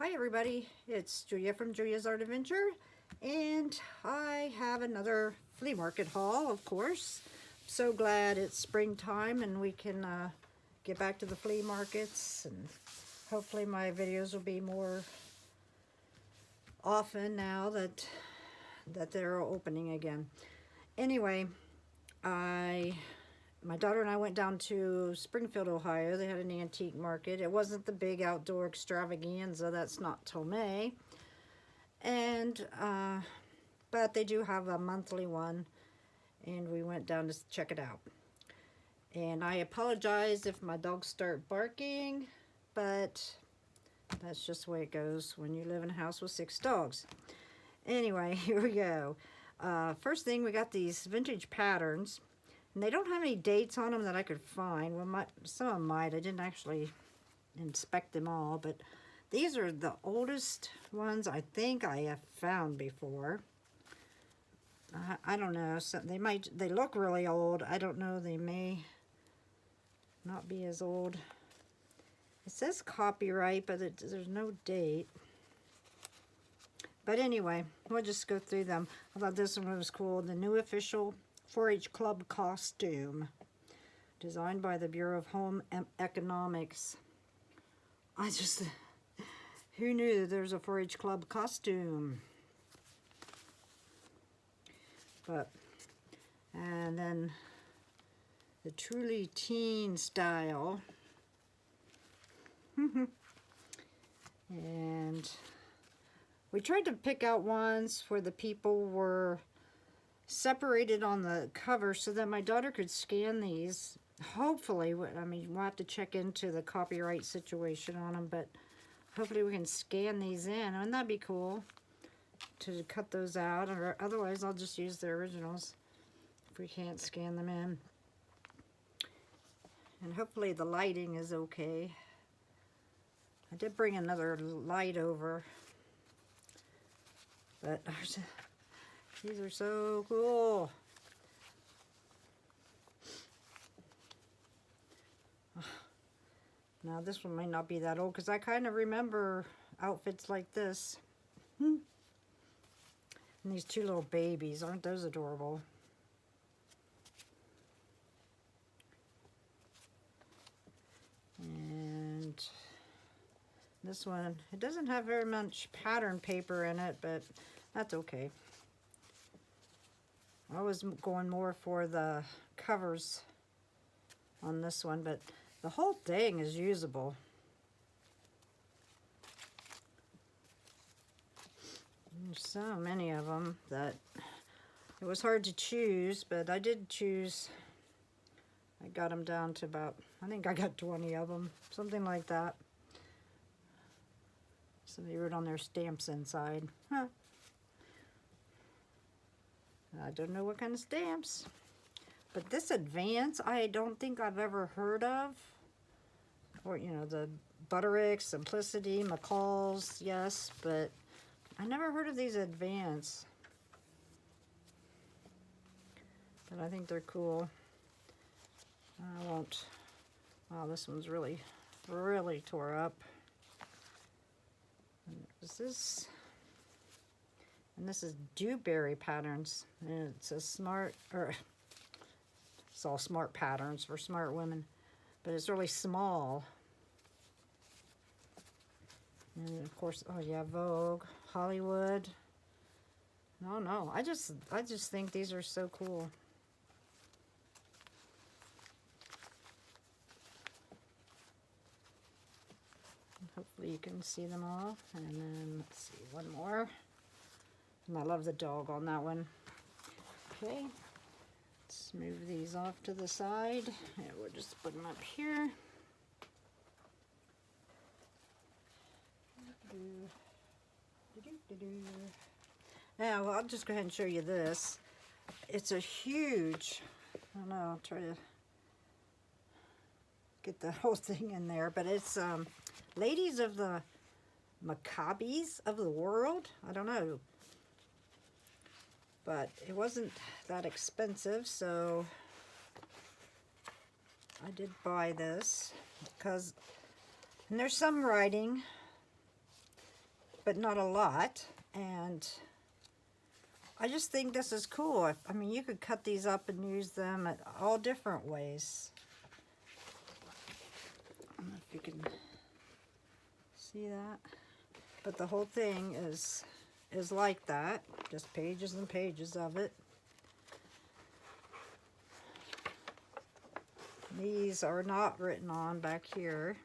Hi everybody, it's Julia from Julia's Art Adventure, and I have another flea market haul, of course. So glad it's springtime and we can get back to the flea markets, and hopefully my videos will be more often now that they're opening again. Anyway, my daughter and I went down to Springfield, Ohio. They had an antique market. It wasn't the big outdoor extravaganza. That's not till May. And, but they do have a monthly one. And we went down to check it out. And I apologize if my dogs start barking, but that's just the way it goes when you live in a house with 6 dogs. Anyway, here we go. First thing, we got these vintage patterns. And they don't have any dates on them that I could find. Well, some of them might. I didn't actually inspect them all, but these are the oldest ones I think I have found before. I don't know. So they look really old. I don't know. They may not be as old. It says copyright, but there's no date. But anyway, we'll just go through them. I thought this one was cool. The new official 4-H Club costume, designed by the Bureau of Home Economics. Who knew that there's a 4-H Club costume? And then the truly teen style. And we tried to pick out ones where the people were separated on the cover so that my daughter could scan these. Hopefully, I mean, we'll have to check into the copyright situation on them, but hopefully we can scan these in. Wouldn't that be cool to cut those out? Or otherwise, I'll just use the originals if we can't scan them in. And hopefully the lighting is okay. I did bring another light over, but these are so cool. Now this one might not be that old because I kind of remember outfits like this. And these 2 little babies, aren't those adorable? And this one, it doesn't have very much pattern paper in it, but that's okay. I was going more for the covers on this one, but the whole thing is usable. There's so many of them that it was hard to choose, but I did choose. I got them down to about, I think I got 20 of them, something like that. Somebody wrote on their stamps inside. Huh. I don't know what kind of stamps. But this Advance, I don't think I've ever heard of. Or, you know, the Butterick, Simplicity, McCall's, yes, but I never heard of these Advance. But I think they're cool. I won't. Wow, this one's really, really tore up. And this is Dewberry Patterns, and it's a it's all smart patterns for smart women, but it's really small. And of course, oh yeah, Vogue, Hollywood. No, I just think these are so cool. Hopefully you can see them all. And then let's see, one more. And I love the dog on that one. Okay, let's move these off to the side. And we'll just put them up here. Now, well, I'll just go ahead and show you this. It's a huge, I don't know, I'll try to get the whole thing in there, but it's Ladies of the Maccabees of the World. I don't know. But it wasn't that expensive, so I did buy this because, and there's some writing, but not a lot. And I just think this is cool. I mean, you could cut these up and use them at all different ways. I don't know if you can see that, but the whole thing is like that, just pages and pages of it. These are not written on back here,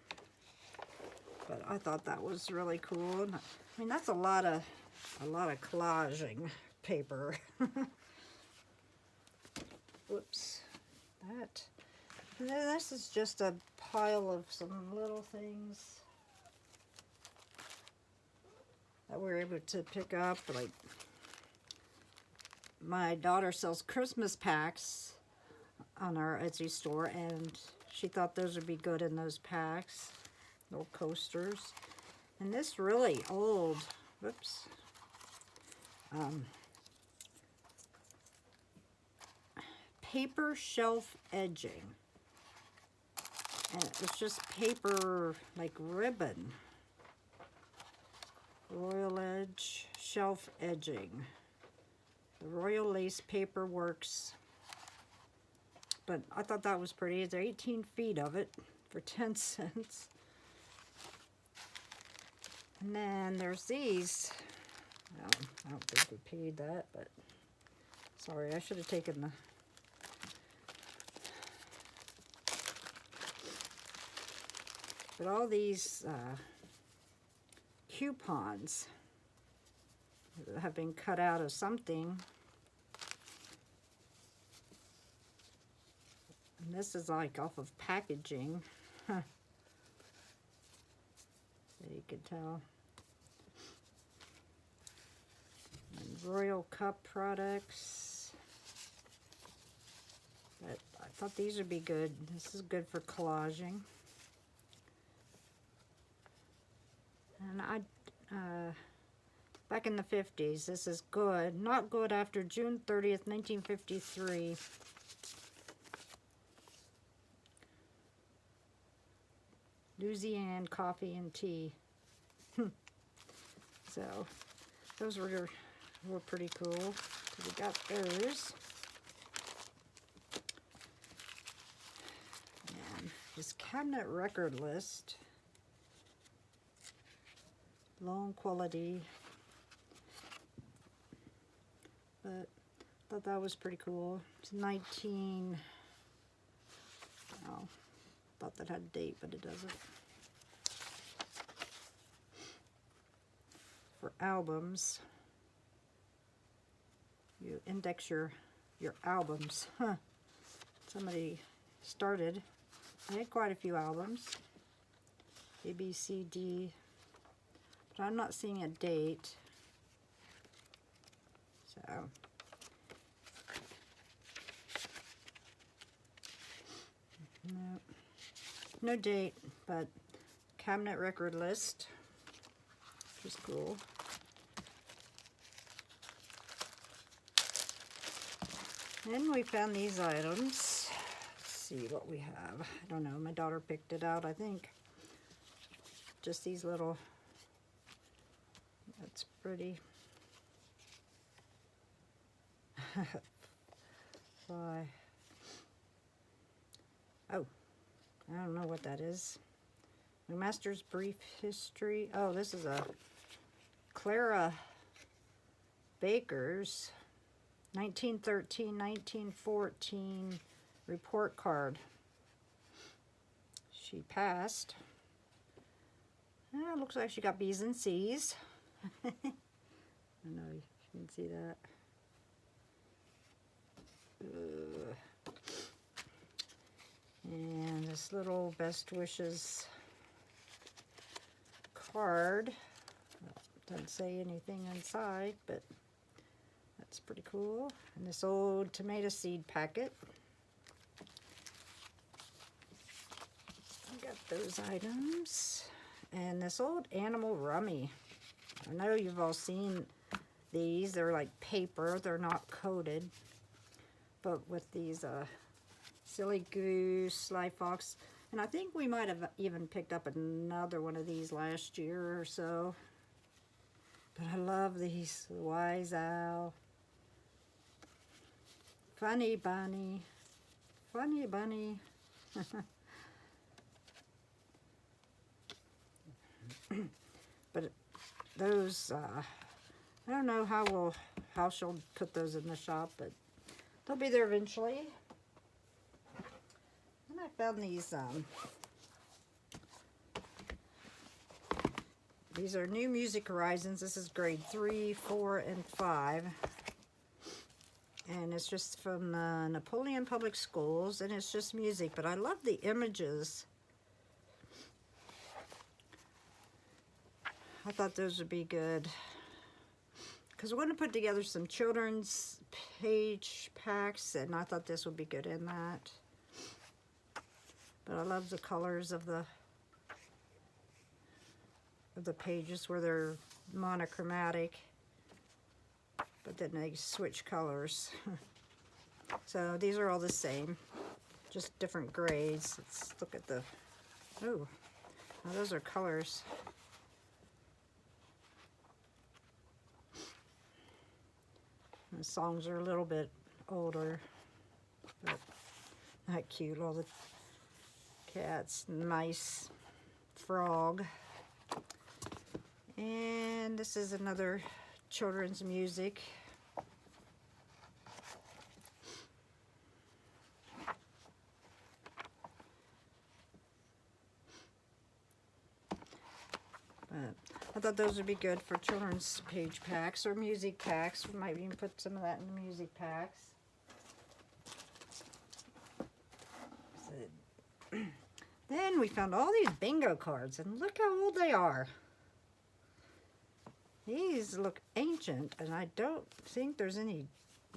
but I thought that was really cool. I mean, that's a lot of collaging paper. Whoops. This is just a pile of some little things that we were able to pick up. Like, my daughter sells Christmas packs on our Etsy store, and she thought those would be good in those packs. Little coasters. And this really old, whoops, paper shelf edging. And it's just paper, like ribbon. Royal Edge shelf edging. The Royal Lace Paper Works. But I thought that was pretty. It's 18 feet of it for 10 cents. And then there's these. I don't think we paid that, but sorry, I should have taken the but all these coupons have been cut out of something. And this is like off of packaging. So you can tell. And Royal Cup products. But I thought these would be good. This is good for collaging. And back in the 50s, this is good. Not good after June 30th, 1953. Louisiana coffee and tea. So those were pretty cool. So we got those. And this cabinet record list. Long quality. But I thought that was pretty cool. It's 19. Oh, thought that had a date, but it doesn't. For albums, you index your albums. Huh. Somebody started. I had quite a few albums. A, B, C, D. But I'm not seeing a date. So. No date, but cabinet record list, which is cool. Then we found these items. Let's see what we have. I don't know, my daughter picked it out, I think. Just these little, that's pretty. Fly. Oh, I don't know what that is. My Master's Brief History. Oh, this is a Clara Baker's 1913-1914 report card. She passed. It looks like she got B's and C's. I don't know if you can see that. And this little best wishes card. Well, doesn't say anything inside, but that's pretty cool. And this old tomato seed packet. Got those items. And this old animal rummy. I know you've all seen these. They're like paper. They're not coated. But with these Silly Goose, Sly Fox. And I think we might have even picked up another one of these last year or so. But I love these. Wise Owl. Funny Bunny. Funny Bunny. But those, I don't know how she'll put those in the shop, but they'll be there eventually. And I found these are New Music Horizons. This is grade 3, 4, and 5. And it's just from Napoleon Public Schools, and it's just music, but I love the images. I thought those would be good, because I want to put together some children's page packs, and I thought this would be good in that. But I love the colors of the pages where they're monochromatic, but then they switch colors. So these are all the same, just different grades. Let's look at the, oh, now those are colors. The songs are a little bit older, but not cute. All the cats, mice, frog. And this is another children's music. But I thought those would be good for children's page packs or music packs. We might even put some of that in the music packs. So, then we found all these bingo cards, and look how old they are. These look ancient, and I don't think there's any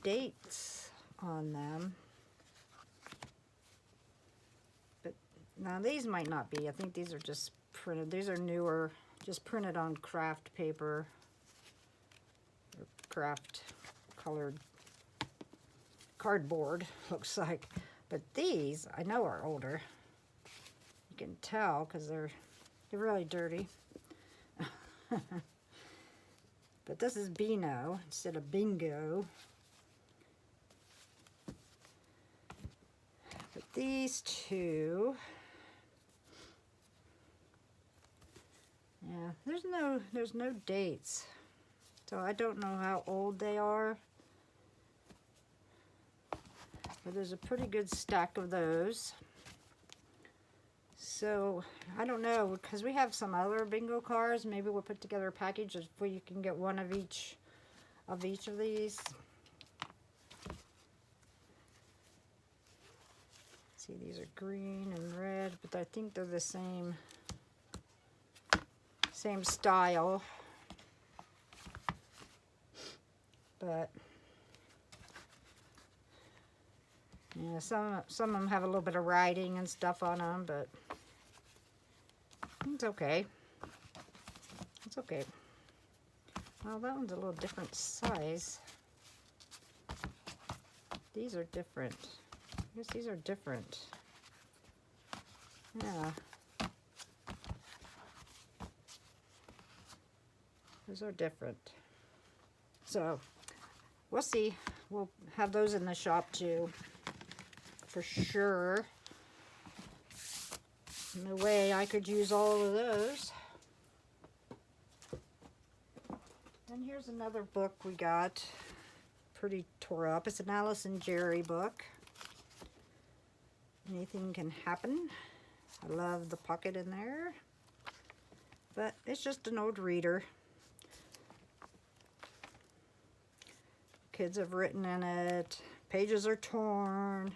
dates on them. But now these might not be. I think these are just printed. These are newer, just printed on craft paper, or craft colored cardboard, looks like. But these I know are older. You can tell because they're really dirty. But this is Beano instead of Bingo. But these two, yeah, there's no dates, so I don't know how old they are. But there's a pretty good stack of those. So I don't know, because we have some other bingo cards. Maybe we'll put together a package where you can get one of each of these. See, these are green and red, but I think they're the same style. But yeah, some of them have a little bit of writing and stuff on them, but it's okay. It's okay. Well, that one's a little different size. These are different. I guess these are different. Yeah. Those are different. So, we'll see. We'll have those in the shop too, for sure. No way I could use all of those. And here's another book we got. Pretty tore up. It's an Alice and Jerry book. Anything can happen. I love the pocket in there. But it's just an old reader. Kids have written in it. Pages are torn.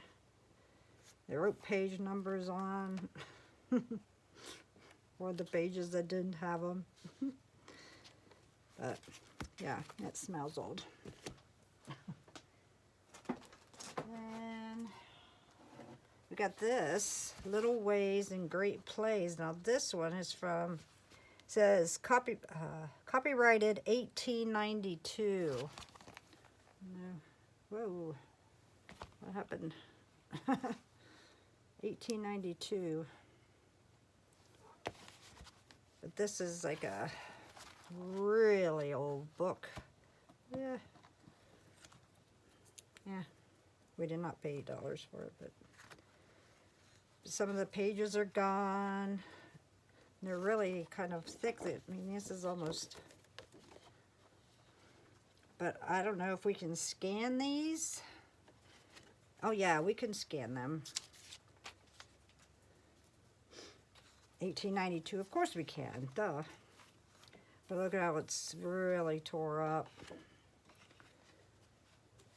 They wrote page numbers on. Or the pages that didn't have them. But yeah, it smells old. And we got this, Little Ways and Great Plays. Now this one is from, says copyrighted 1892. Whoa, what happened? 1892. But this is like a really old book. Yeah. Yeah. We did not pay $8 for it, but some of the pages are gone. They're really kind of thick. I mean, this is almost... But I don't know if we can scan these. Oh yeah, we can scan them. 1892, of course we can, duh. But look at how it's really tore up.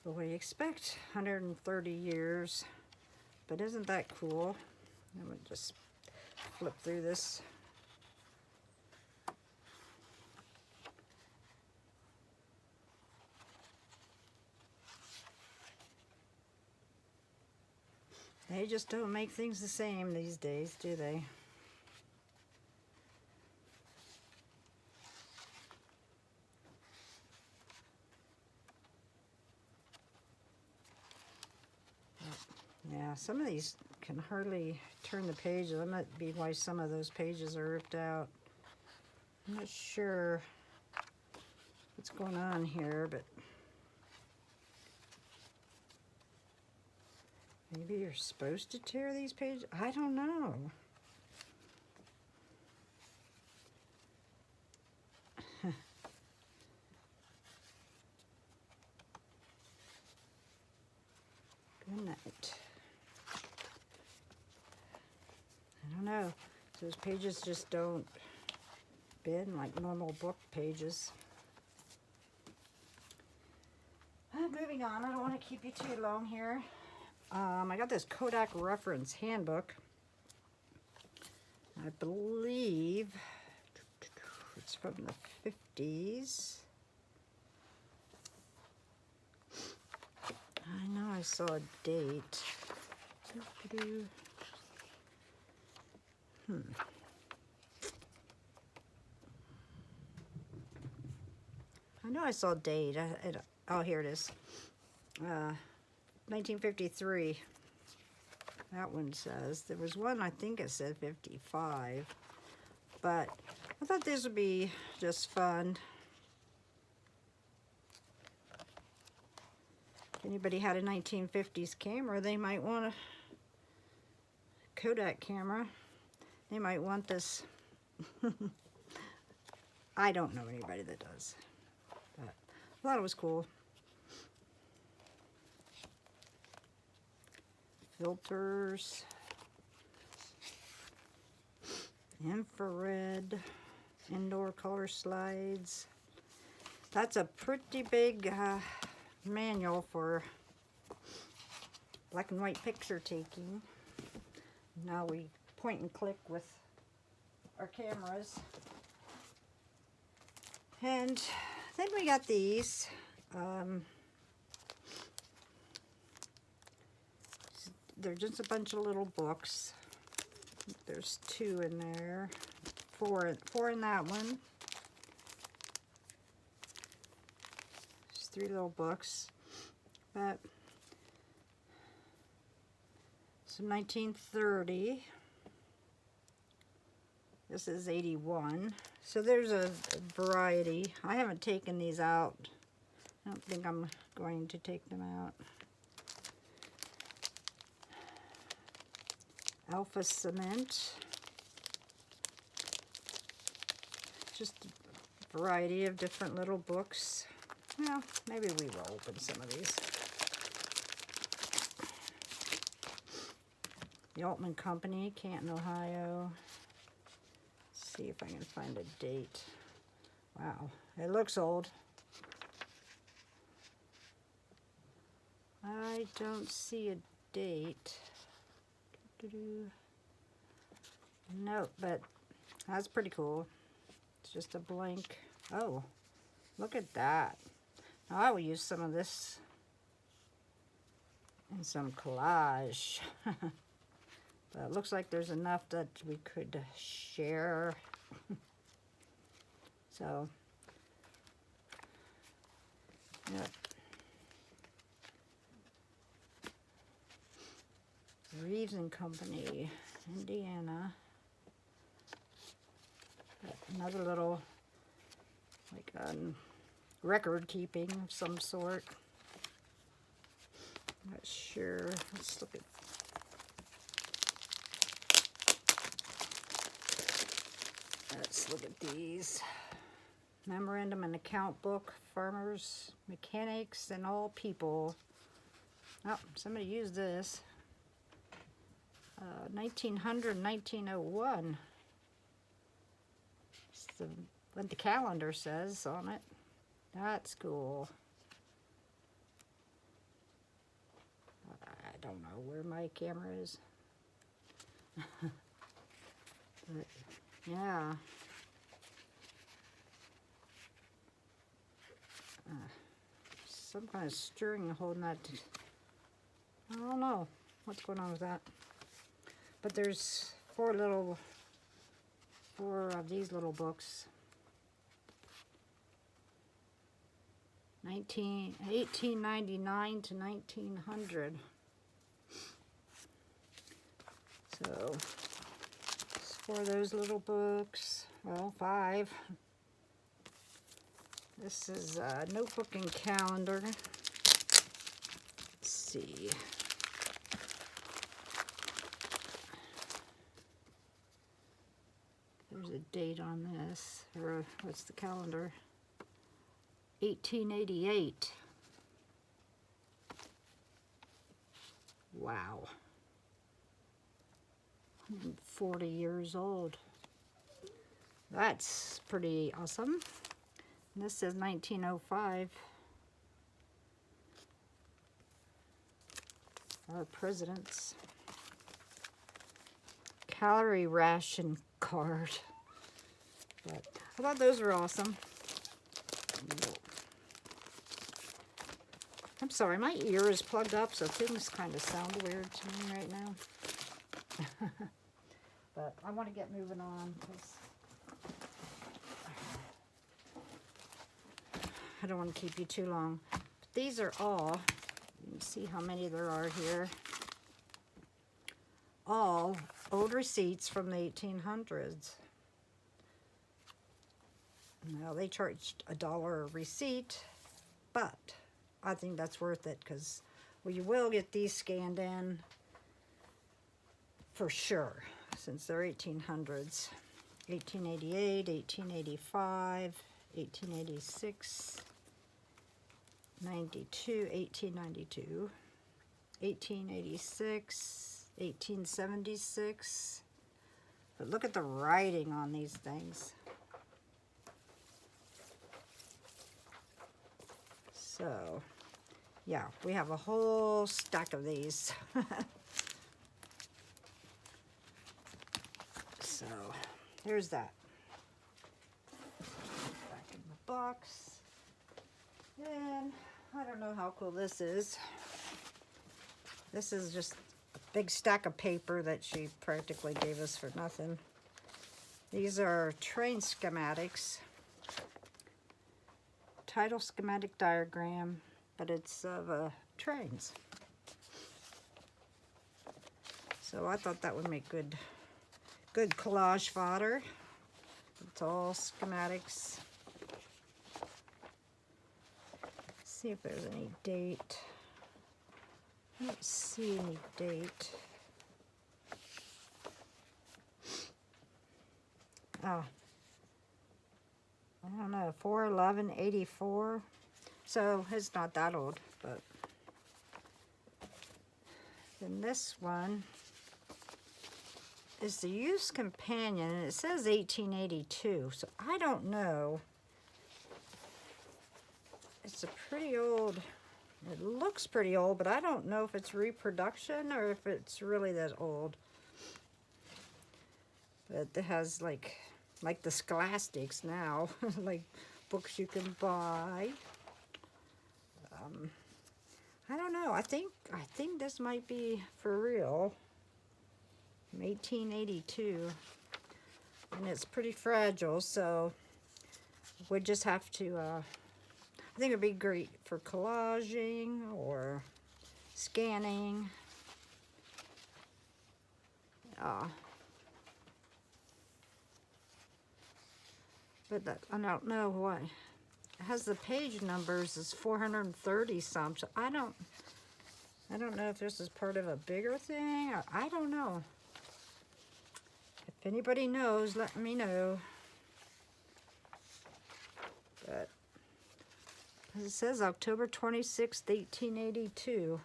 But what do you expect? 130 years. But isn't that cool? I'm gonna just flip through this. They just don't make things the same these days, do they? Yeah, some of these can hardly turn the pages. That might be why some of those pages are ripped out. I'm not sure what's going on here, but maybe you're supposed to tear these pages? I don't know. Good night. I don't know. Those pages just don't bend like normal book pages. Moving on, I don't want to keep you too long here. I got this Kodak reference handbook. I believe it's from the 50s. I know I saw a date. I know I saw a date. Oh, here it is. 1953. That one says. There was one, I think it said 55. But I thought this would be just fun. If anybody had a 1950s camera, they might want a Kodak camera. They might want this. I don't know anybody that does. But I thought it was cool. Filters. Infrared. Indoor color slides. That's a pretty big manual for black and white picture taking. Now we point and click with our cameras. And then we got these. They're just a bunch of little books. There's 2 in there. 4 in that one. There's 3 little books. But so 1930. This is 81. So there's a variety. I haven't taken these out. I don't think I'm going to take them out. Alpha Cement. Just a variety of different little books. Well, maybe we will open some of these. The Altman Company, Canton, Ohio. Let's see if I can find a date. Wow, it looks old. I don't see a date. No, but that's pretty cool. It's just a blank. Oh, look at that. Now I will use some of this in some collage. But it looks like there's enough that we could share. So, yep. Reeves and Company, Indiana. Another little like record keeping of some sort. Not sure. Let's look at. Let's look at these. Memorandum and account book, farmers, mechanics, and all people. Oh, somebody used this. 1900, 1901. It's what the calendar says on it. That's cool. I don't know where my camera is. But, yeah. Some kind of string holding that. I don't know what's going on with that. But there's four of these little books. 1899 to 1900. So, it's four of those little books. Well, 5. This is a notebook and calendar. Let's see. There's a date on this, or what's the calendar? 1888. Wow. 140 years old. That's pretty awesome. And this says 1905. Our presidents. Calorie ration card. But I thought those were awesome. I'm sorry, my ear is plugged up, so things kind of sound weird to me right now. But I want to get moving on, because I don't want to keep you too long. But these are all, you can see how many there are here, all old receipts from the 1800s. Now, they charged $1 a receipt, but I think that's worth it, because well, you will get these scanned in for sure, since they're 1800s. 1888, 1885, 1886, 92, 1892, 1886, 1876. But look at the writing on these things. So, yeah, we have a whole stack of these. So, here's that. Back in the box. And I don't know how cool this is. This is just a big stack of paper that she practically gave us for nothing. These are train schematics. Title schematic diagram, but it's of trains. So I thought that would make good collage fodder. It's all schematics. Let's see if there's any date. I don't see any date. Oh. I don't know, 4/11/84. So it's not that old, but then this one is the Youth's Companion, and it says 1882. So I don't know. It's a pretty old. It looks pretty old, but I don't know if it's reproduction or if it's really that old. But it has like the Scholastics now, like books you can buy. I don't know. I think this might be for real. From 1882, and it's pretty fragile, so we just have to. I think it'd be great for collaging or scanning. but that, I don't know why. It has the page numbers as 430 some, so I don't know if this is part of a bigger thing, or I don't know. If anybody knows, let me know. But it says October 26th, 1882.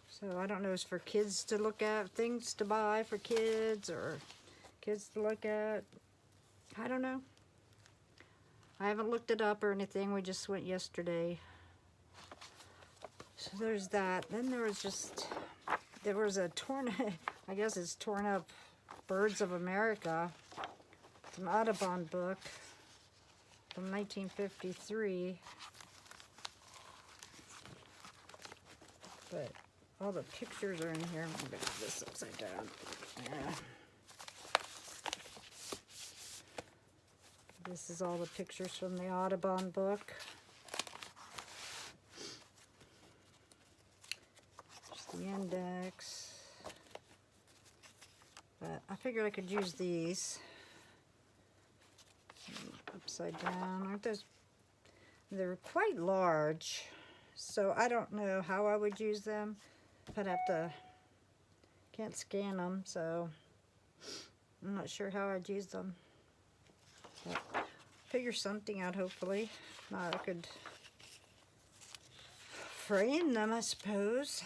So I don't know if it's for kids to look at, things to buy for kids, or kids to look at. I don't know. I haven't looked it up or anything. We just went yesterday. So there's that. Then there was a torn, I guess it's torn up Birds of America. It's an Audubon book from 1953. But all the pictures are in here. I'm going to put this upside down. Yeah. This is all the pictures from the Audubon book. Just the index. But I figured I could use these. Upside down. Aren't those? They're quite large. So I don't know how I would use them. I'd have to, can't scan them, so I'm not sure how I'd use them. But figure something out, hopefully. I could frame them, I suppose.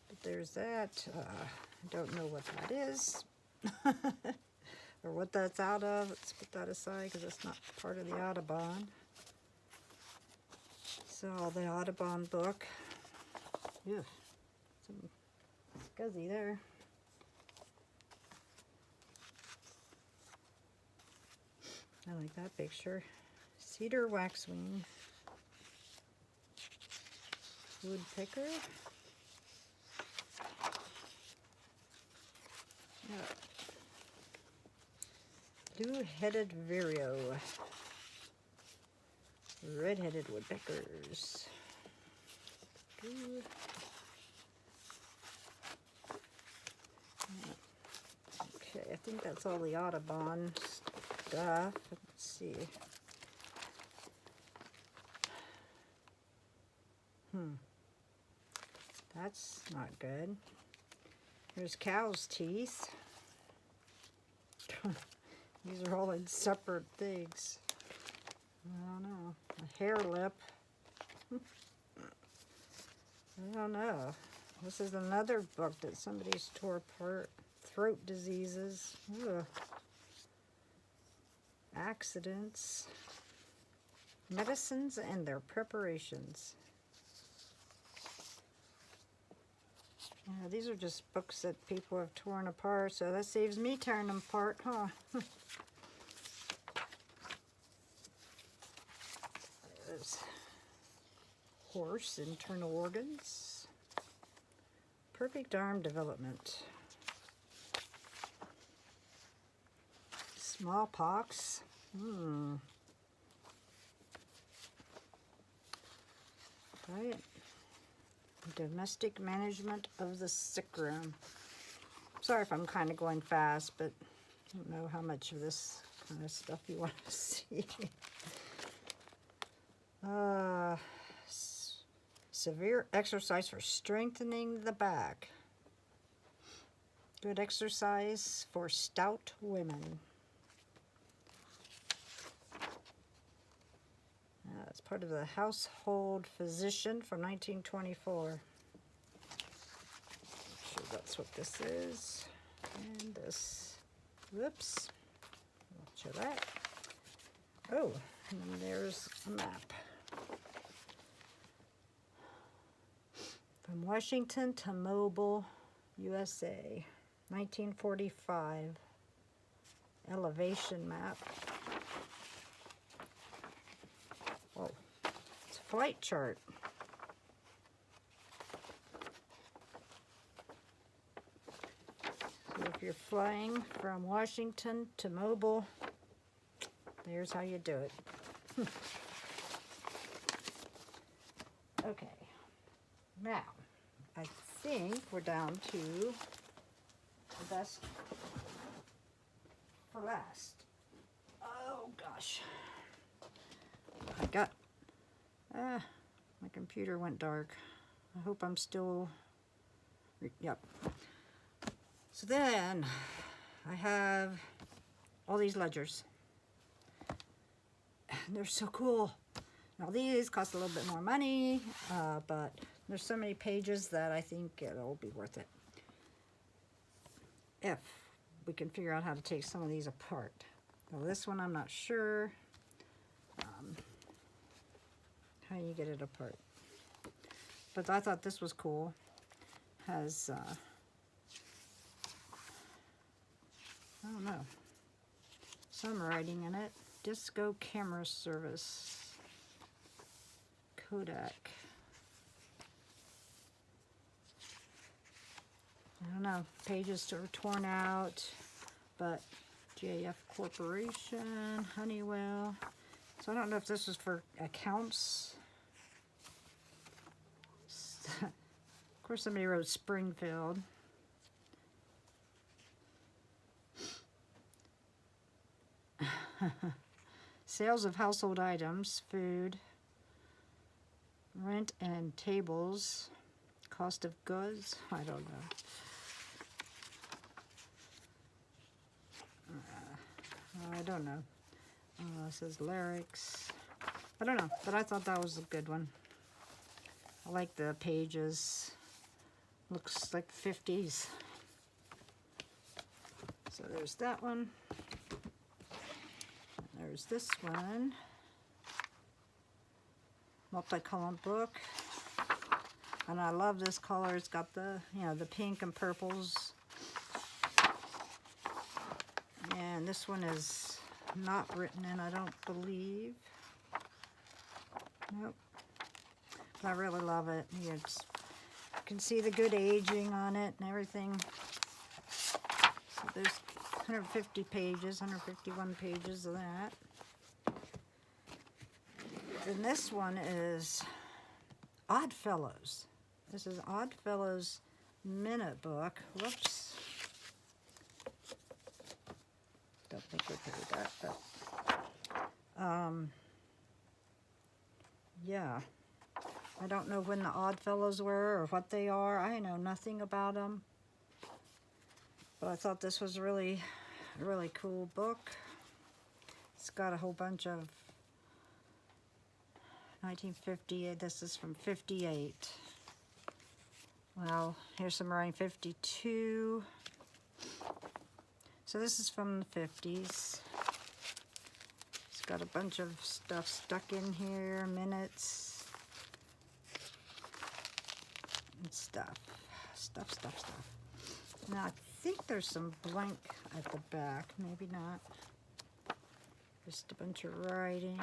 But there's that. I don't know what that is. Or what that's out of. Let's put that aside because it's not part of the Audubon. So the Audubon book. Ew, some scuzzy there. I like that picture. Cedar waxwing. Woodpecker. Yeah. Blue-headed vireo. Red-headed woodpeckers. Okay, I think that's all the Audubon stuff. Let's see. That's not good. There's cow's teeth. These are all in separate things. I don't know. A hair lip. I don't know. This is another book that somebody's tore apart. Throat diseases. Ugh. Accidents. Medicines and their preparations. Yeah, these are just books that people have torn apart, so that saves me tearing them apart, huh? There's horse internal organs. Perfect arm development. Smallpox. Right. Domestic management of the sick room. Sorry if I'm kind of going fast, but I don't know how much of this kind of stuff you want to see. Severe exercise for strengthening the back. Good exercise for stout women. It's part of the Household Physician from 1924. Sure that's what this is. And this. Whoops. I'll show that. Oh, and then there's a map. From Washington to Mobile, USA. 1945. Elevation map. Oh, it's a flight chart. So if you're flying from Washington to Mobile, there's how you do it. Okay, now I think we're down to the best for last. Oh gosh. I got, my computer went dark. I hope I'm still, yep. So then I have all these ledgers. They're so cool. Now these cost a little bit more money, but there's so many pages that I think it'll be worth it. If we can figure out how to take some of these apart. Now this one I'm not sure how you get it apart. But I thought this was cool. Has, I don't know, some writing in it. Disco camera service. Kodak. I don't know, pages are torn out, but JF Corporation, Honeywell. So I don't know if this is for accounts. Of course somebody wrote Springfield. Sales of household items, food, rent and tables, cost of goods, I don't know. I don't know. It says lyrics. I don't know, but I thought that was a good one. I like the pages. Looks like 50s. So there's that one. There's this one. Multi-column book. And I love this color. It's got the, you know, the pink and purples. And this one is not written in, I don't believe. Nope. But I really love it. You can see the good aging on it and everything. So there's 150 pages, 151 pages of that. And this one is Oddfellows. This is Oddfellows Minute Book. Whoops. Don't think we paid that, but yeah. I don't know when the Oddfellows were or what they are. I know nothing about them. But I thought this was a really cool book. It's got a whole bunch of 1958. This is from 58. Well, here's some writing 52. So this is from the 50s. It's got a bunch of stuff stuck in here, minutes and stuff. Stuff. Now I think there's some blank at the back, maybe not. Just a bunch of writing.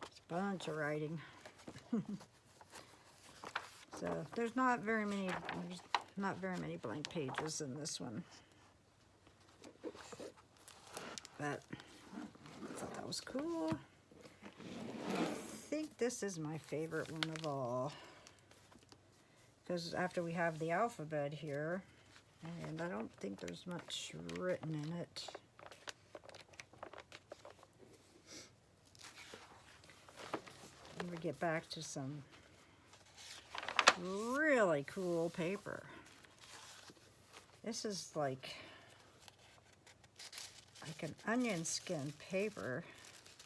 It's a bunch of writing. So there's not very many blank pages in this one. But I thought that was cool. I think this is my favorite one of all. Because after we have the alphabet here, and I don't think there's much written in it. Let me get back to some really cool paper. This is like an onion skin paper.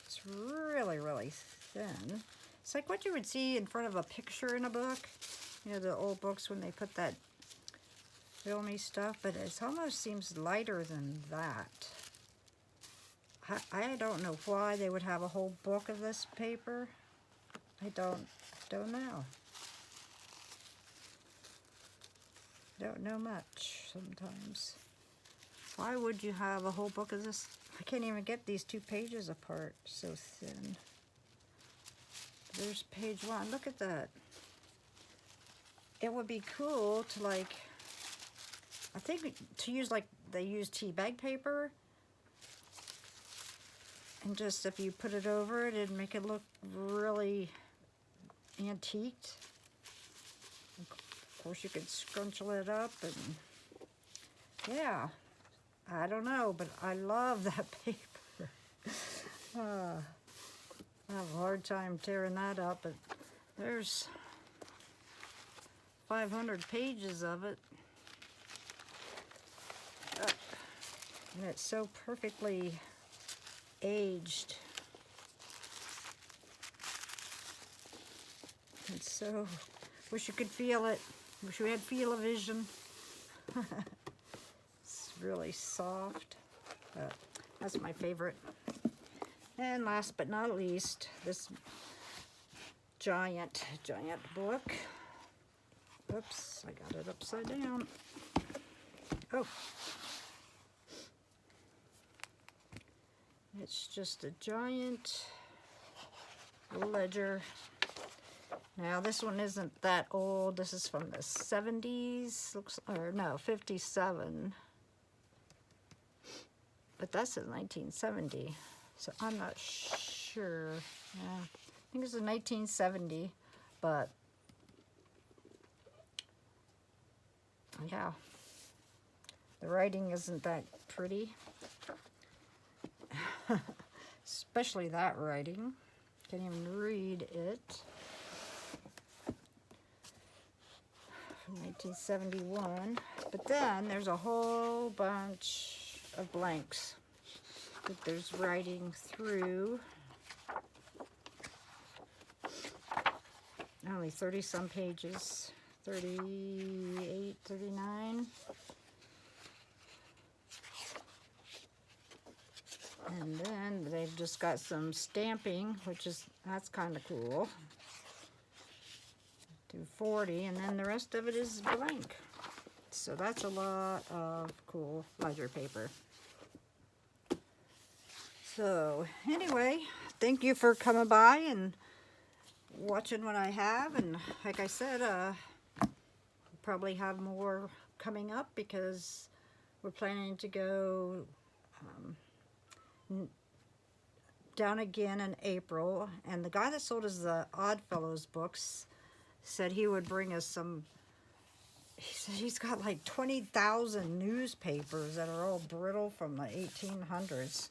It's really thin. It's like what you would see in front of a picture in a book. You know, the old books when they put that filmy stuff, but it almost seems lighter than that. I don't know why they would have a whole book of this paper. I don't know. Don't know much sometimes. Why would you have a whole book of this? I can't even get these 2 pages apart, so thin. There's page 1. Look at that. It would be cool to, like, I think to use like they use tea bag paper, and just if you put it over it, it'd make it look really antiqued, course, you could scrunchel it up, and yeah, I don't know, but I love that paper. I have a hard time tearing that up, but there's 500 pages of it. And it's so perfectly aged. And so, wish you could feel it. Wish we had feel-o-vision. It's really soft, but that's my favorite. And last but not least, this giant book. Oops, I got it upside down. Oh. It's just a giant ledger. Now this one isn't that old. This is from the 70s, looks, or no, 57. But that's in 1970. So I'm not sure. Yeah, I think it's in 1970, but yeah, the writing isn't that pretty. Especially that writing. Can't even read it. From 1971. But then there's a whole bunch of blanks that there's writing through. Only 30 some pages, 38, 39. And then they've just got some stamping, that's kind of cool. To 40, and then the rest of it is blank. So that's a lot of cool ledger paper. So anyway, thank you for coming by and watching what I have. And like I said, we'll probably have more coming up because we're planning to go down again in April. And the guy that sold us the Oddfellows books said he would bring us some. He said he's got like 20,000 newspapers that are all brittle from the 1800s.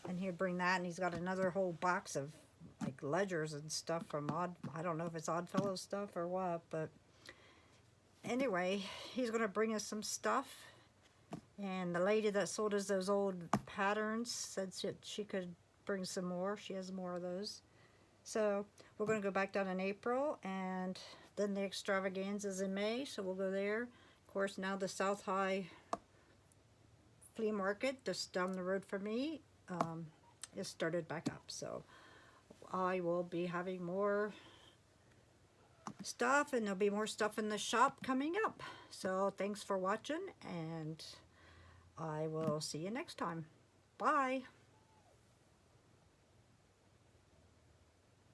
And he'd bring that, and he's got another whole box of like ledgers and stuff from I don't know if it's Oddfellows stuff or what, but anyway, he's going to bring us some stuff. And the lady that sold us those old patterns said she could bring some more. She has more of those. So we're going to go back down in April, and then the extravaganza is in May, so we'll go there. Of course, now the South High Flea Market, just down the road from me, is started back up. So I will be having more stuff, and there'll be more stuff in the shop coming up. So thanks for watching, and I will see you next time. Bye.